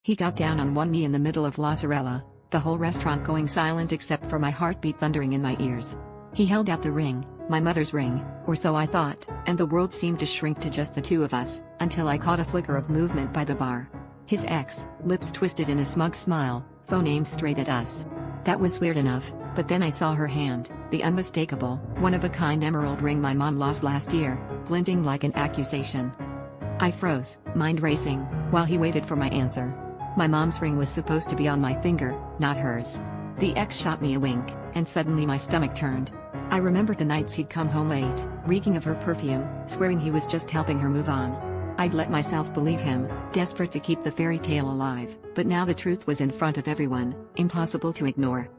He got down on one knee in the middle of La Zarella, the whole restaurant going silent except for my heartbeat thundering in my ears. He held out the ring, my mother's ring, or so I thought, and the world seemed to shrink to just the two of us, until I caught a flicker of movement by the bar. His ex, lips twisted in a smug smile, phone aimed straight at us. That was weird enough, but then I saw her hand, the unmistakable, one-of-a-kind emerald ring my mom lost last year, glinting like an accusation. I froze, mind racing, while he waited for my answer. My mom's ring was supposed to be on my finger, not hers. The ex shot me a wink, and suddenly my stomach turned. I remembered the nights he'd come home late, reeking of her perfume, swearing he was just helping her move on. I'd let myself believe him, desperate to keep the fairy tale alive, but now the truth was in front of everyone, impossible to ignore.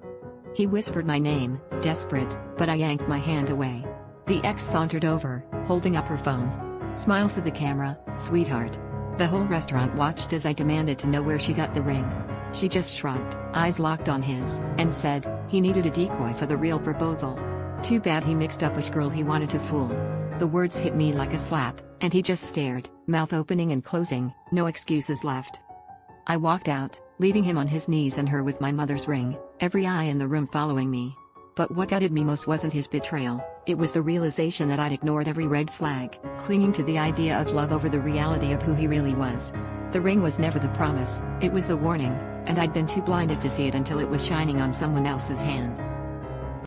He whispered my name, desperate, but I yanked my hand away. The ex sauntered over, holding up her phone. "Smile for the camera, sweetheart." The whole restaurant watched as I demanded to know where she got the ring. She just shrugged, eyes locked on his, and said, he needed a decoy for the real proposal. Too bad he mixed up which girl he wanted to fool. The words hit me like a slap, and he just stared, mouth opening and closing, no excuses left. I walked out, leaving him on his knees and her with my mother's ring, every eye in the room following me. But what gutted me most wasn't his betrayal, it was the realization that I'd ignored every red flag, clinging to the idea of love over the reality of who he really was. The ring was never the promise, it was the warning, and I'd been too blinded to see it until it was shining on someone else's hand.